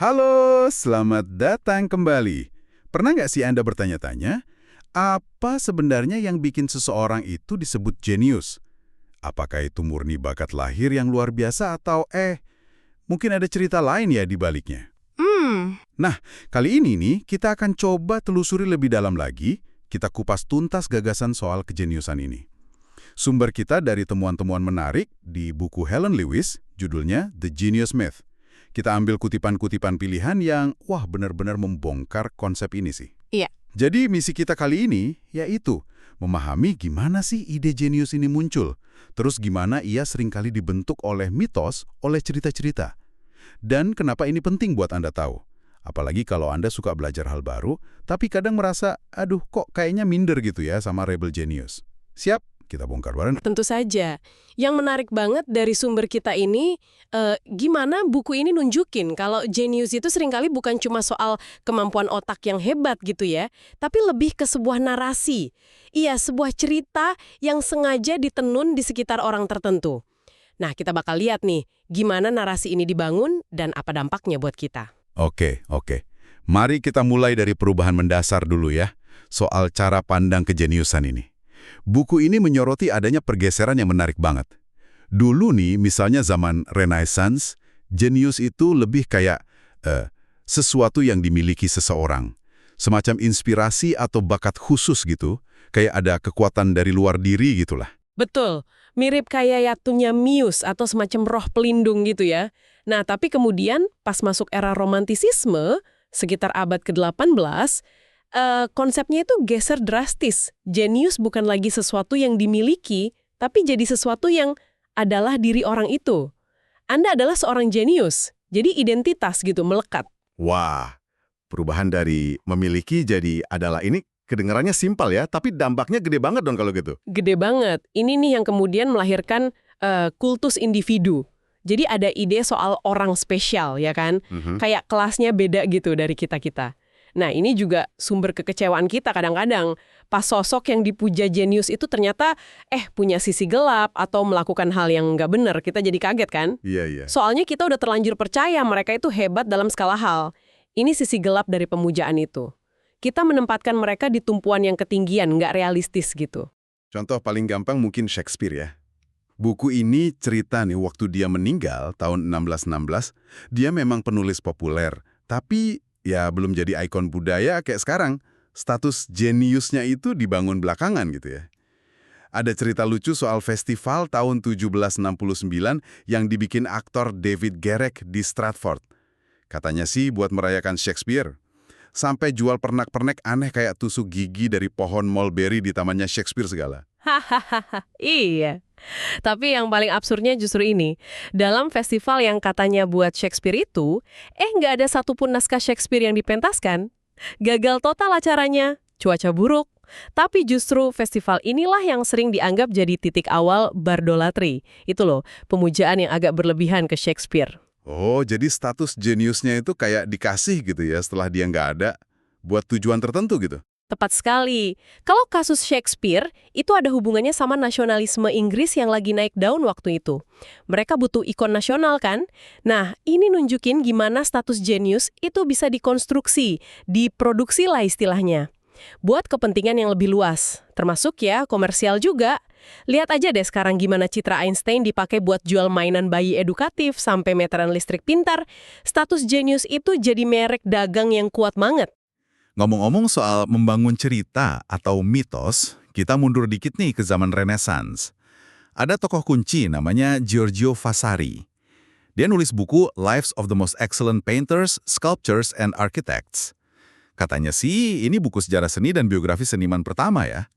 Halo, selamat datang kembali. Pernah nggak sih Anda bertanya-tanya, apa sebenarnya yang bikin seseorang itu disebut jenius? Apakah itu murni bakat lahir yang luar biasa atau mungkin ada cerita lain ya di baliknya? Hmm, Nah, kali ini nih kita akan coba telusuri lebih dalam lagi, kita kupas tuntas gagasan soal kejeniusan ini. Sumber kita dari temuan-temuan menarik di buku Helen Lewis, judulnya The Genius Myth. Kita ambil kutipan-kutipan pilihan yang, benar-benar membongkar konsep ini sih. iya. Jadi misi kita kali ini, yaitu memahami gimana sih ide jenius ini muncul, terus gimana ia seringkali dibentuk oleh mitos, oleh cerita-cerita. Dan kenapa ini penting buat Anda tahu. Apalagi kalau Anda suka belajar hal baru, tapi kadang merasa, aduh kok kayaknya minder gitu ya sama rebel genius. Siap? Kita bongkar bareng. Tentu saja. Yang menarik banget dari sumber kita ini, gimana buku ini nunjukin kalau jenius itu seringkali bukan cuma soal kemampuan otak yang hebat gitu ya, tapi lebih ke sebuah narasi. Iya, sebuah cerita yang sengaja ditenun di sekitar orang tertentu. Nah, kita bakal lihat nih, gimana narasi ini dibangun dan apa dampaknya buat kita. Oke. Mari kita mulai dari perubahan mendasar dulu ya, soal cara pandang kejeniusan ini. Buku ini menyoroti adanya pergeseran yang menarik banget. Dulu nih, misalnya zaman Renaissance, jenius itu lebih kayak sesuatu yang dimiliki seseorang. Semacam inspirasi atau bakat khusus gitu, kayak ada kekuatan dari luar diri gitulah. Betul, mirip kayak yatunya Muse atau semacam roh pelindung gitu ya. Nah, tapi kemudian pas masuk era romantisisme, sekitar abad ke-18, konsepnya itu geser drastis. Jenius bukan lagi sesuatu yang dimiliki, tapi jadi sesuatu yang adalah diri orang itu. Anda adalah seorang jenius, jadi identitas gitu, melekat. Wah, perubahan dari memiliki jadi adalah ini kedengarannya simpel ya, tapi dampaknya gede banget dong kalau gitu. Gede banget. Ini nih yang kemudian melahirkan kultus individu. Jadi ada ide soal orang spesial, ya kan? Kayak kelasnya beda gitu dari kita-kita. Nah, ini juga sumber kekecewaan kita kadang-kadang. Pas sosok yang dipuja jenius itu ternyata punya sisi gelap atau melakukan hal yang nggak benar, kita jadi kaget kan? Iya. Soalnya kita udah terlanjur percaya mereka itu hebat dalam skala hal. Ini sisi gelap dari pemujaan itu. Kita menempatkan mereka di tumpuan yang ketinggian, nggak realistis gitu. Contoh paling gampang mungkin Shakespeare ya. Buku ini cerita nih waktu dia meninggal tahun 1616, dia memang penulis populer, tapi ya belum jadi ikon budaya kayak sekarang. Status jeniusnya itu dibangun belakangan gitu ya. Ada cerita lucu soal festival tahun 1769 yang dibikin aktor David Garrick di Stratford. Katanya sih buat merayakan Shakespeare. Sampai jual pernak-pernik aneh kayak tusuk gigi dari pohon mulberry di tamannya Shakespeare segala. Hahaha, iya. Tapi yang paling absurdnya justru ini. Dalam festival yang katanya buat Shakespeare itu, nggak ada satupun naskah Shakespeare yang dipentaskan. Gagal total acaranya, cuaca buruk. Tapi justru festival inilah yang sering dianggap jadi titik awal bardolatri. Itu loh, pemujaan yang agak berlebihan ke Shakespeare. Oh, jadi status jeniusnya itu kayak dikasih gitu ya setelah dia nggak ada, buat tujuan tertentu gitu. Tepat sekali. Kalau kasus Shakespeare, itu ada hubungannya sama nasionalisme Inggris yang lagi naik daun waktu itu. Mereka butuh ikon nasional kan? Nah, ini nunjukin gimana status jenius itu bisa dikonstruksi, diproduksi lah istilahnya. Buat kepentingan yang lebih luas, termasuk ya komersial juga. Lihat aja deh sekarang gimana citra Einstein dipakai buat jual mainan bayi edukatif sampai meteran listrik pintar. Status jenius itu jadi merek dagang yang kuat banget. Ngomong-ngomong soal membangun cerita atau mitos, kita mundur dikit nih ke zaman Renaissance. Ada tokoh kunci namanya Giorgio Vasari. Dia nulis buku Lives of the Most Excellent Painters, Sculptors, and Architects. Katanya sih ini buku sejarah seni dan biografi seniman pertama ya.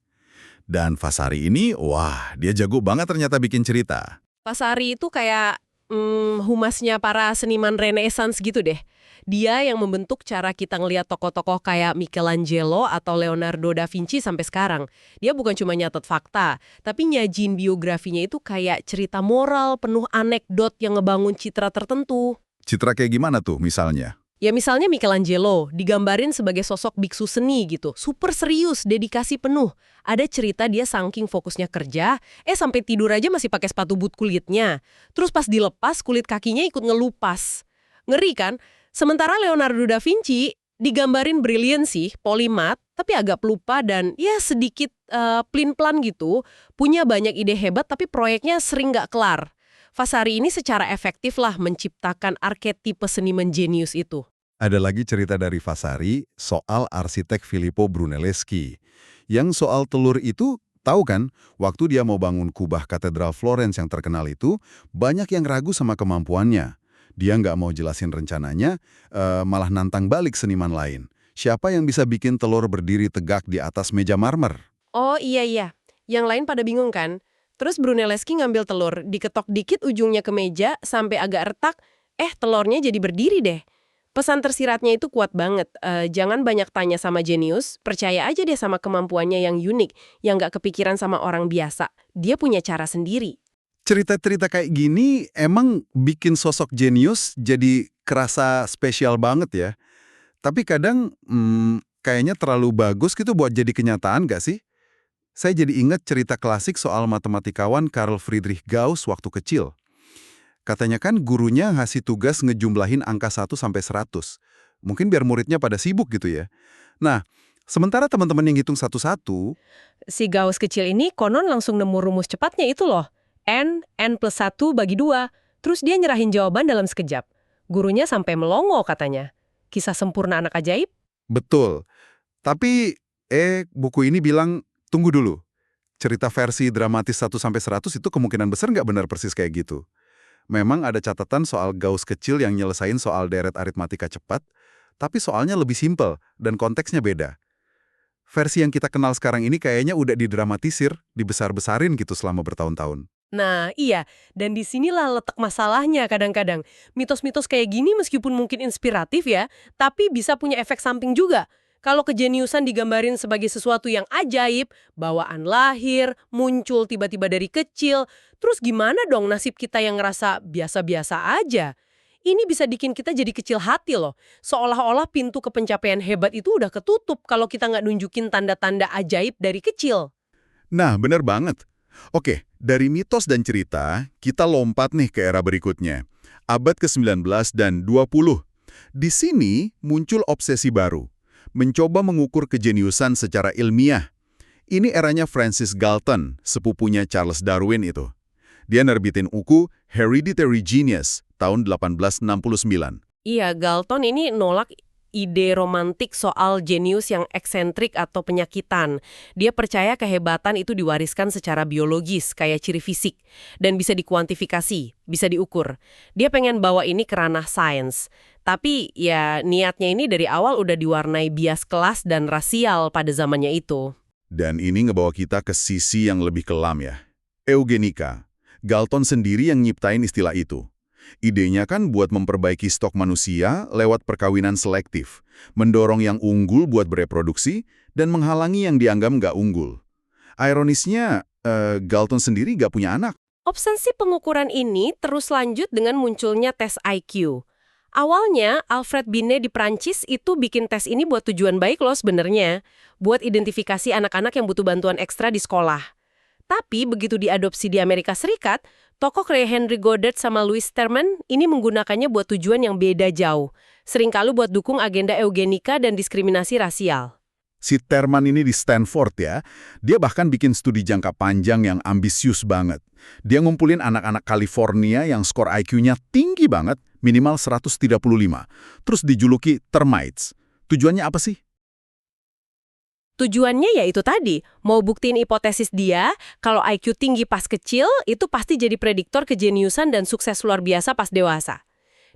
Dan Vasari ini, dia jago banget ternyata bikin cerita. Vasari itu kayak humasnya para seniman Renaissance gitu deh. Dia yang membentuk cara kita ngelihat tokoh-tokoh kayak Michelangelo atau Leonardo da Vinci sampai sekarang. Dia bukan cuma nyatet fakta, tapi nyajin biografinya itu kayak cerita moral penuh anekdot yang ngebangun citra tertentu. Citra kayak gimana tuh misalnya? Ya misalnya Michelangelo, digambarin sebagai sosok biksu seni gitu. Super serius, dedikasi penuh. Ada cerita dia saking fokusnya kerja, sampai tidur aja masih pakai sepatu boot kulitnya. Terus pas dilepas, kulit kakinya ikut ngelupas. Ngeri kan? Sementara Leonardo da Vinci digambarin brilian sih, polimat, tapi agak pelupa dan ya sedikit plin-plan gitu. Punya banyak ide hebat tapi proyeknya sering nggak kelar. Vasari ini secara efektif lah menciptakan arketipe seniman jenius itu. Ada lagi cerita dari Vasari soal arsitek Filippo Brunelleschi. Yang soal telur itu, tahu kan, waktu dia mau bangun kubah katedral Florence yang terkenal itu, banyak yang ragu sama kemampuannya. Dia nggak mau jelasin rencananya, malah nantang balik seniman lain. Siapa yang bisa bikin telur berdiri tegak di atas meja marmer? Oh iya, yang lain pada bingung kan? Terus Brunelleschi ngambil telur, diketok dikit ujungnya ke meja, sampai agak retak, telurnya jadi berdiri deh. Pesan tersiratnya itu kuat banget. Jangan banyak tanya sama jenius, percaya aja deh sama kemampuannya yang unik, yang nggak kepikiran sama orang biasa. Dia punya cara sendiri. Cerita-cerita kayak gini emang bikin sosok jenius jadi kerasa spesial banget ya. Tapi kadang kayaknya terlalu bagus gitu buat jadi kenyataan nggak sih? Saya jadi ingat cerita klasik soal matematikawan Carl Friedrich Gauss waktu kecil. Katanya kan gurunya ngasih tugas ngejumlahin angka 1 sampai 100. Mungkin biar muridnya pada sibuk gitu ya. Nah, sementara teman-teman yang hitung satu-satu, Si Gauss kecil ini konon langsung nemu rumus cepatnya itu loh. N plus 1 bagi 2. Terus dia nyerahin jawaban dalam sekejap. Gurunya sampai melongo katanya. Kisah sempurna anak ajaib? betul. Tapi, buku ini bilang, tunggu dulu. Cerita versi dramatis 1 sampai 100 itu kemungkinan besar nggak benar persis kayak gitu. Memang ada catatan soal Gauss kecil yang nyelesain soal deret aritmatika cepat, tapi soalnya lebih simpel dan konteksnya beda. Versi yang kita kenal sekarang ini kayaknya udah didramatisir, dibesar-besarin gitu selama bertahun-tahun. Nah, iya. Dan disinilah letak masalahnya kadang-kadang. Mitos-mitos kayak gini meskipun mungkin inspiratif ya, tapi bisa punya efek samping juga. Kalau kejeniusan digambarin sebagai sesuatu yang ajaib, bawaan lahir, muncul tiba-tiba dari kecil, terus gimana dong nasib kita yang ngerasa biasa-biasa aja? Ini bisa bikin kita jadi kecil hati loh. Seolah-olah pintu ke pencapaian hebat itu udah ketutup kalau kita nggak nunjukin tanda-tanda ajaib dari kecil. Nah, bener banget. Oke, dari mitos dan cerita, kita lompat nih ke era berikutnya. Abad ke-19 dan 20. Di sini muncul obsesi baru. Mencoba mengukur kejeniusan secara ilmiah. Ini eranya Francis Galton, sepupunya Charles Darwin itu. Dia nerbitin buku Hereditary Genius tahun 1869. Iya, Galton ini nolak ide romantik soal jenius yang eksentrik atau penyakitan. Dia percaya kehebatan itu diwariskan secara biologis, kayak ciri fisik, dan bisa dikuantifikasi, bisa diukur. Dia pengen bawa ini ke ranah sains. Tapi ya niatnya ini dari awal udah diwarnai bias kelas dan rasial pada zamannya itu. Dan ini ngebawa kita ke sisi yang lebih kelam ya. Eugenika. Galton sendiri yang nyiptain istilah itu. Idenya kan buat memperbaiki stok manusia lewat perkawinan selektif, mendorong yang unggul buat bereproduksi, dan menghalangi yang dianggap nggak unggul. Ironisnya, Galton sendiri nggak punya anak. Obsesi pengukuran ini terus lanjut dengan munculnya tes IQ. Awalnya, Alfred Binet di Prancis itu bikin tes ini buat tujuan baik loh sebenarnya, buat identifikasi anak-anak yang butuh bantuan ekstra di sekolah. Tapi begitu diadopsi di Amerika Serikat, tokoh kayak Henry Goddard sama Louis Terman ini menggunakannya buat tujuan yang beda jauh. Seringkali buat dukung agenda eugenika dan diskriminasi rasial. Si Terman ini di Stanford ya, dia bahkan bikin studi jangka panjang yang ambisius banget. Dia ngumpulin anak-anak California yang skor IQ-nya tinggi banget, minimal 135. Terus dijuluki termites. Tujuannya apa sih? Tujuannya ya itu tadi, mau buktiin hipotesis dia, kalau IQ tinggi pas kecil, itu pasti jadi prediktor kejeniusan dan sukses luar biasa pas dewasa.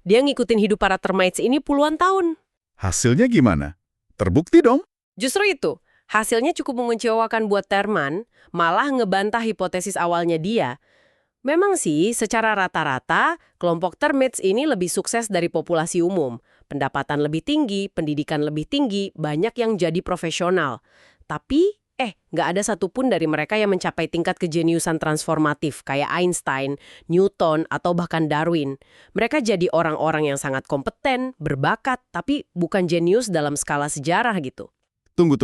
Dia ngikutin hidup para termites ini puluhan tahun. Hasilnya gimana? Terbukti dong. Justru itu, hasilnya cukup mengecewakan buat Terman, malah ngebantah hipotesis awalnya dia. Memang sih, secara rata-rata, kelompok termites ini lebih sukses dari populasi umum. Pendapatan lebih tinggi, pendidikan lebih tinggi, banyak yang jadi profesional. Tapi, nggak ada satupun dari mereka yang mencapai tingkat kejeniusan transformatif, kayak Einstein, Newton, atau bahkan Darwin. Mereka jadi orang-orang yang sangat kompeten, berbakat, tapi bukan jenius dalam skala sejarah gitu. Tunggu.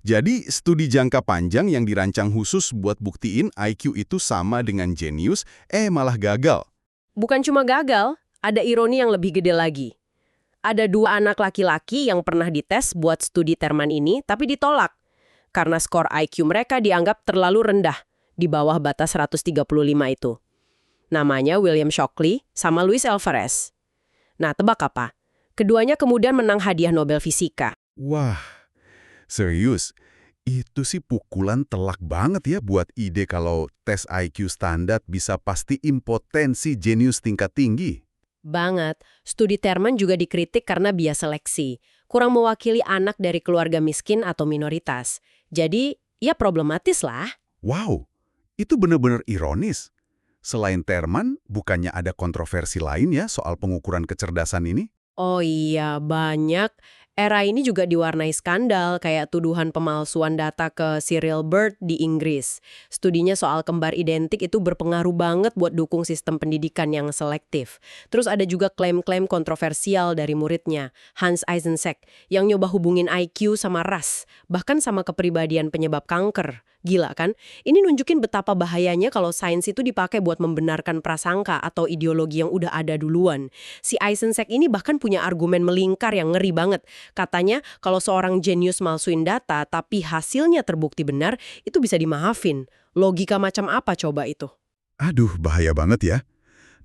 Jadi, studi jangka panjang yang dirancang khusus buat buktiin IQ itu sama dengan jenius, malah gagal. Bukan cuma gagal, ada ironi yang lebih gede lagi. Ada 2 anak laki-laki yang pernah dites buat studi Terman ini, tapi ditolak. Karena skor IQ mereka dianggap terlalu rendah, di bawah batas 135 itu. Namanya William Shockley sama Luis Alvarez. Nah, tebak apa? Keduanya kemudian menang hadiah Nobel Fisika. Wah, serius. Itu sih pukulan telak banget ya buat ide kalau tes IQ standar bisa pasti impotensi jenius tingkat tinggi. Banget. Studi Terman juga dikritik karena bias seleksi. Kurang mewakili anak dari keluarga miskin atau minoritas. Jadi, ya problematis lah. Wow, itu benar-benar ironis. Selain Terman, bukannya ada kontroversi lain ya soal pengukuran kecerdasan ini? Oh iya, banyak. Era ini juga diwarnai skandal, kayak tuduhan pemalsuan data ke Cyril Bird di Inggris. Studinya soal kembar identik itu berpengaruh banget buat dukung sistem pendidikan yang selektif. Terus ada juga klaim-klaim kontroversial dari muridnya, Hans Eysenck, yang nyoba hubungin IQ sama ras, bahkan sama kepribadian penyebab kanker. Gila kan? Ini nunjukin betapa bahayanya kalau sains itu dipakai buat membenarkan prasangka atau ideologi yang udah ada duluan. Si Eysenck ini bahkan punya argumen melingkar yang ngeri banget. Katanya kalau seorang jenius malsuin data tapi hasilnya terbukti benar, itu bisa dimaafin. Logika macam apa coba itu? Aduh, bahaya banget ya.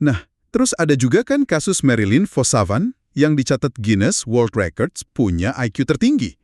Nah, terus ada juga kan kasus Marilyn Vossavan yang dicatat Guinness World Records punya IQ tertinggi.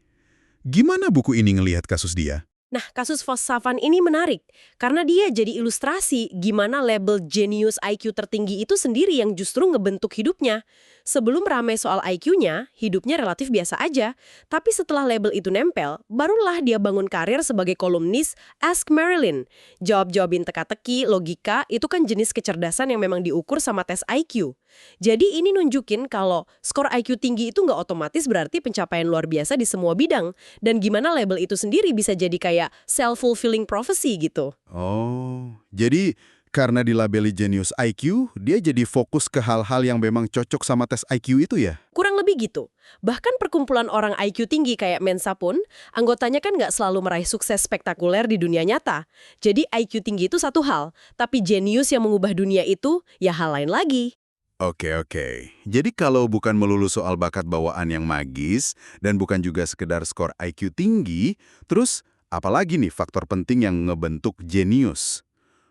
Gimana buku ini ngelihat kasus dia? Nah, kasus Vossavan ini menarik, karena dia jadi ilustrasi gimana label jenius IQ tertinggi itu sendiri yang justru ngebentuk hidupnya. Sebelum ramai soal IQ-nya, hidupnya relatif biasa aja. Tapi setelah label itu nempel, barulah dia bangun karir sebagai kolumnis Ask Marilyn. Jawab-jawabin teka-teki, logika, itu kan jenis kecerdasan yang memang diukur sama tes IQ. Jadi ini nunjukin kalau skor IQ tinggi itu nggak otomatis berarti pencapaian luar biasa di semua bidang. Dan gimana label itu sendiri bisa jadi kayak self-fulfilling prophecy gitu. Oh, jadi karena dilabeli jenius IQ, dia jadi fokus ke hal-hal yang memang cocok sama tes IQ itu ya? Kurang lebih gitu. Bahkan perkumpulan orang IQ tinggi kayak Mensa pun, anggotanya kan nggak selalu meraih sukses spektakuler di dunia nyata. Jadi IQ tinggi itu satu hal, tapi jenius yang mengubah dunia itu ya hal lain lagi. Oke. Jadi kalau bukan melulu soal bakat bawaan yang magis, dan bukan juga sekedar skor IQ tinggi, terus apalagi nih faktor penting yang ngebentuk jenius?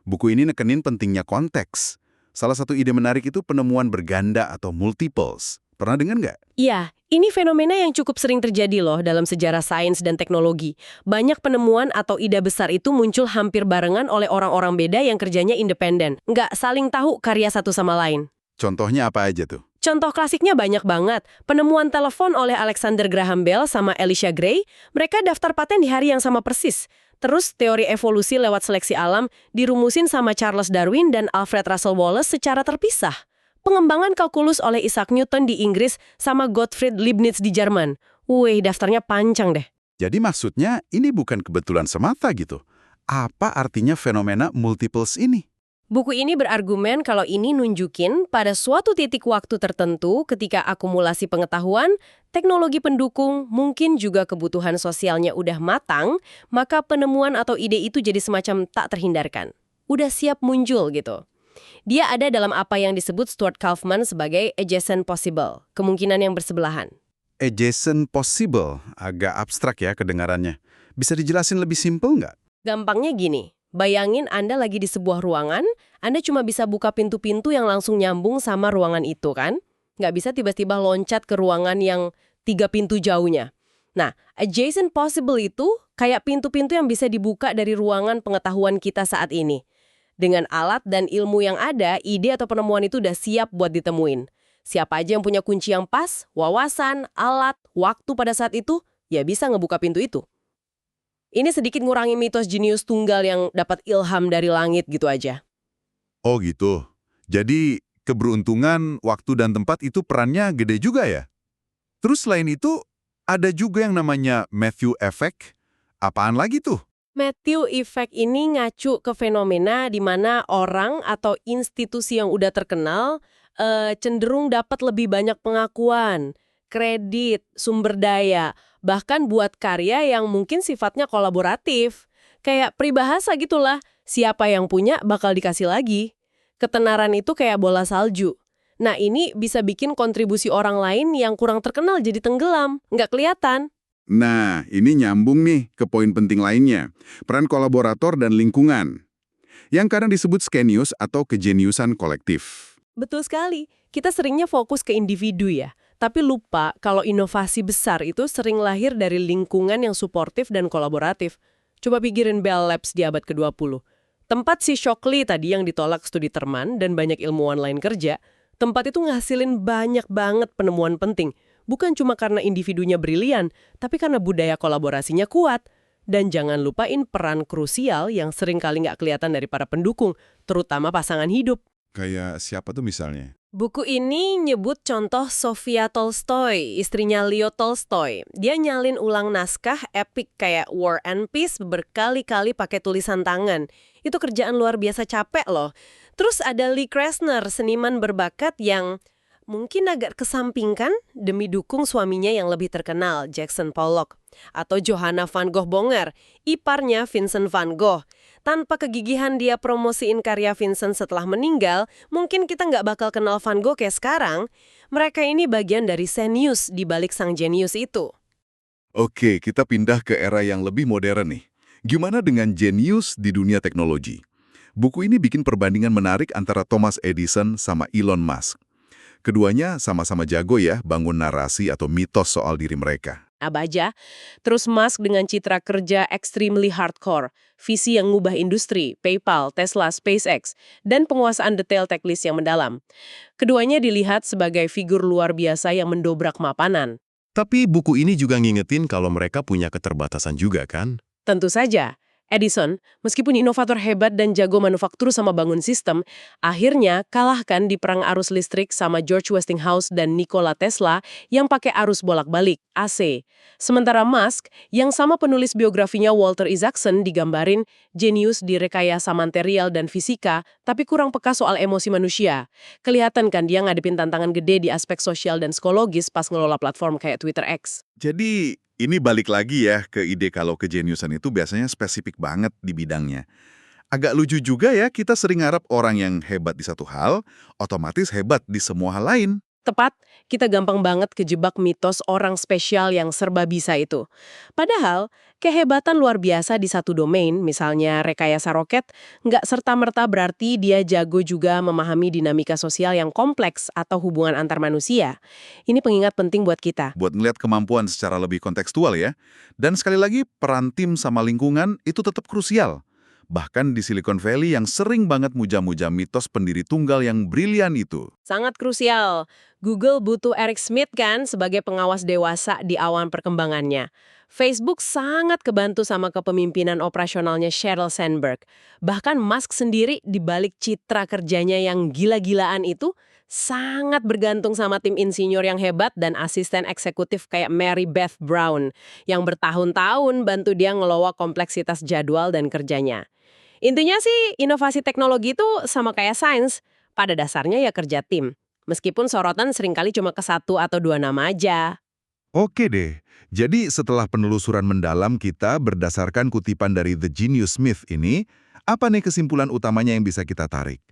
Buku ini nekenin pentingnya konteks. Salah satu ide menarik itu penemuan berganda atau multiples. Pernah dengar nggak? Iya, ini fenomena yang cukup sering terjadi loh dalam sejarah sains dan teknologi. Banyak penemuan atau ide besar itu muncul hampir barengan oleh orang-orang beda yang kerjanya independen. Nggak saling tahu karya satu sama lain. Contohnya apa aja tuh? Contoh klasiknya banyak banget. Penemuan telepon oleh Alexander Graham Bell sama Elisha Gray, mereka daftar paten di hari yang sama persis. Terus teori evolusi lewat seleksi alam dirumusin sama Charles Darwin dan Alfred Russel Wallace secara terpisah. Pengembangan kalkulus oleh Isaac Newton di Inggris sama Gottfried Leibniz di Jerman. Wih, daftarnya panjang deh. Jadi maksudnya ini bukan kebetulan semata gitu. Apa artinya fenomena multiples ini? Buku ini berargumen kalau ini nunjukin pada suatu titik waktu tertentu ketika akumulasi pengetahuan, teknologi pendukung, mungkin juga kebutuhan sosialnya udah matang, maka penemuan atau ide itu jadi semacam tak terhindarkan. Udah siap muncul gitu. Dia ada dalam apa yang disebut Stuart Kauffman sebagai adjacent possible, kemungkinan yang bersebelahan. Adjacent possible, agak abstrak ya kedengarannya. Bisa dijelasin lebih simpel nggak? Gampangnya gini. Bayangin Anda lagi di sebuah ruangan, Anda cuma bisa buka pintu-pintu yang langsung nyambung sama ruangan itu kan? Nggak bisa tiba-tiba loncat ke ruangan yang 3 pintu jauhnya. Nah, adjacent possible itu kayak pintu-pintu yang bisa dibuka dari ruangan pengetahuan kita saat ini. Dengan alat dan ilmu yang ada, ide atau penemuan itu udah siap buat ditemuin. Siapa aja yang punya kunci yang pas, wawasan, alat, waktu pada saat itu, ya bisa ngebuka pintu itu. Ini sedikit ngurangi mitos jenius tunggal yang dapat ilham dari langit gitu aja. Oh gitu. Jadi keberuntungan, waktu dan tempat itu perannya gede juga ya? Terus selain itu, ada juga yang namanya Matthew Effect. Apaan lagi tuh? Matthew Effect ini ngacu ke fenomena di mana orang atau institusi yang udah terkenal cenderung dapat lebih banyak pengakuan, kredit, sumber daya, bahkan buat karya yang mungkin sifatnya kolaboratif. Kayak peribahasa gitulah, siapa yang punya bakal dikasih lagi. Ketenaran itu kayak bola salju. Nah, ini bisa bikin kontribusi orang lain yang kurang terkenal jadi tenggelam, nggak kelihatan. Nah, ini nyambung nih ke poin penting lainnya, peran kolaborator dan lingkungan, yang kadang disebut skenius atau kejeniusan kolektif. Betul sekali. Kita seringnya fokus ke individu ya, tapi lupa kalau inovasi besar itu sering lahir dari lingkungan yang suportif dan kolaboratif. Coba pikirin Bell Labs di abad ke-20. Tempat si Shockley tadi yang ditolak studi Terman dan banyak ilmuwan lain kerja, tempat itu ngasilin banyak banget penemuan penting. Bukan cuma karena individunya brilian, tapi karena budaya kolaborasinya kuat. Dan jangan lupain peran krusial yang sering kali nggak kelihatan dari para pendukung, terutama pasangan hidup. Kayak siapa tuh misalnya? Buku ini nyebut contoh Sofia Tolstoy, istrinya Leo Tolstoy. Dia nyalin ulang naskah epik kayak War and Peace berkali-kali pakai tulisan tangan. Itu kerjaan luar biasa capek loh. Terus ada Lee Krasner, seniman berbakat yang mungkin agak kesampingkan demi dukung suaminya yang lebih terkenal, Jackson Pollock. Atau Johanna van Gogh Bonger, iparnya Vincent van Gogh. Tanpa kegigihan dia promosiin karya Vincent setelah meninggal, mungkin kita nggak bakal kenal Van Gogh kayak sekarang. Mereka ini bagian dari senius di balik sang jenius itu. Oke, kita pindah ke era yang lebih modern nih. Gimana dengan jenius di dunia teknologi? Buku ini bikin perbandingan menarik antara Thomas Edison sama Elon Musk. Keduanya sama-sama jago ya bangun narasi atau mitos soal diri mereka. Abaja, terus Musk dengan citra kerja extremely hardcore, visi yang ngubah industri, PayPal, Tesla, SpaceX, dan penguasaan detail teknis yang mendalam. Keduanya dilihat sebagai figur luar biasa yang mendobrak mapanan. Tapi buku ini juga ngingetin kalau mereka punya keterbatasan juga kan? Tentu saja, Edison, meskipun inovator hebat dan jago manufaktur sama bangun sistem, akhirnya kalahkan di perang arus listrik sama George Westinghouse dan Nikola Tesla yang pakai arus bolak-balik, AC. Sementara Musk, yang sama penulis biografinya Walter Isaacson digambarin jenius di rekayasa material dan fisika, tapi kurang peka soal emosi manusia. Kelihatan kan dia ngadepin tantangan gede di aspek sosial dan psikologis pas ngelola platform kayak Twitter X. Jadi, ini balik lagi ya ke ide kalau kejeniusan itu biasanya spesifik banget di bidangnya. Agak lucu juga ya, kita sering harap orang yang hebat di satu hal, otomatis hebat di semua hal lain. Tepat, kita gampang banget kejebak mitos orang spesial yang serba bisa itu. Padahal, kehebatan luar biasa di satu domain, misalnya rekayasa roket, nggak serta-merta berarti dia jago juga memahami dinamika sosial yang kompleks atau hubungan antar manusia. Ini pengingat penting buat kita. Buat ngeliat kemampuan secara lebih kontekstual ya. Dan sekali lagi, peran tim sama lingkungan itu tetap krusial. Bahkan di Silicon Valley yang sering banget muja-muja mitos pendiri tunggal yang brilian itu. Sangat krusial. Google butuh Eric Schmidt kan sebagai pengawas dewasa di awan perkembangannya. Facebook sangat kebantu sama kepemimpinan operasionalnya Sheryl Sandberg. Bahkan Musk sendiri di balik citra kerjanya yang gila-gilaan itu sangat bergantung sama tim insinyur yang hebat dan asisten eksekutif kayak Mary Beth Brown yang bertahun-tahun bantu dia ngelola kompleksitas jadwal dan kerjanya. Intinya sih, inovasi teknologi itu sama kayak sains. Pada dasarnya ya kerja tim. Meskipun sorotan seringkali cuma ke satu atau dua nama aja. Oke deh, jadi setelah penelusuran mendalam kita berdasarkan kutipan dari The Genius Myth ini, apa nih kesimpulan utamanya yang bisa kita tarik?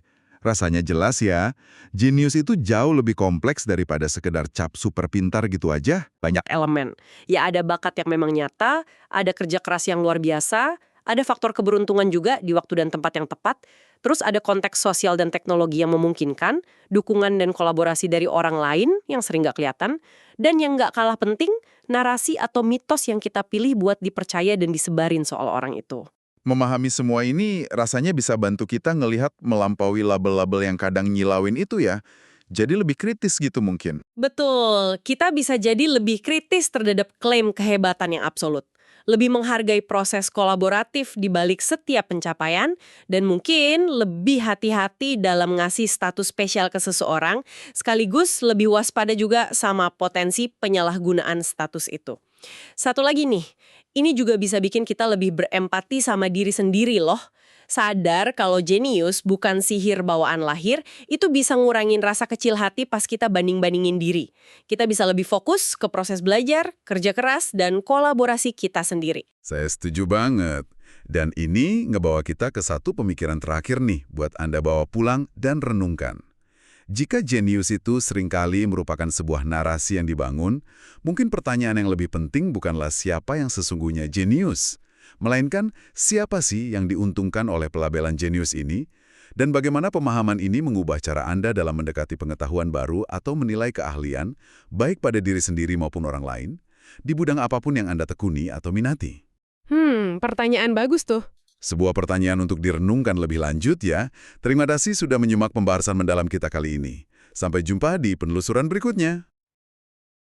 Rasanya jelas ya, jenius itu jauh lebih kompleks daripada sekedar cap super pintar gitu aja. Banyak elemen. Ya ada bakat yang memang nyata, ada kerja keras yang luar biasa, ada faktor keberuntungan juga di waktu dan tempat yang tepat, terus ada konteks sosial dan teknologi yang memungkinkan, dukungan dan kolaborasi dari orang lain yang sering nggak kelihatan, dan yang nggak kalah penting, narasi atau mitos yang kita pilih buat dipercaya dan disebarin soal orang itu. Memahami semua ini rasanya bisa bantu kita ngelihat melampaui label-label yang kadang nyilauin itu ya. Jadi lebih kritis gitu mungkin. Betul, kita bisa jadi lebih kritis terhadap klaim kehebatan yang absolut. Lebih menghargai proses kolaboratif di balik setiap pencapaian, dan mungkin lebih hati-hati dalam ngasih status spesial ke seseorang, sekaligus lebih waspada juga sama potensi penyalahgunaan status itu. Satu lagi nih, ini juga bisa bikin kita lebih berempati sama diri sendiri loh. Sadar kalau jenius bukan sihir bawaan lahir, itu bisa ngurangin rasa kecil hati pas kita banding-bandingin diri. Kita bisa lebih fokus ke proses belajar, kerja keras, dan kolaborasi kita sendiri. Saya setuju banget. Dan ini ngebawa kita ke satu pemikiran terakhir nih buat Anda bawa pulang dan renungkan. Jika jenius itu seringkali merupakan sebuah narasi yang dibangun, mungkin pertanyaan yang lebih penting bukanlah siapa yang sesungguhnya jenius, melainkan siapa sih yang diuntungkan oleh pelabelan jenius ini, dan bagaimana pemahaman ini mengubah cara Anda dalam mendekati pengetahuan baru atau menilai keahlian, baik pada diri sendiri maupun orang lain, di bidang apapun yang Anda tekuni atau minati. Pertanyaan bagus tuh. Sebuah pertanyaan untuk direnungkan lebih lanjut ya. Terima kasih sudah menyimak pembahasan mendalam kita kali ini. Sampai jumpa di penelusuran berikutnya.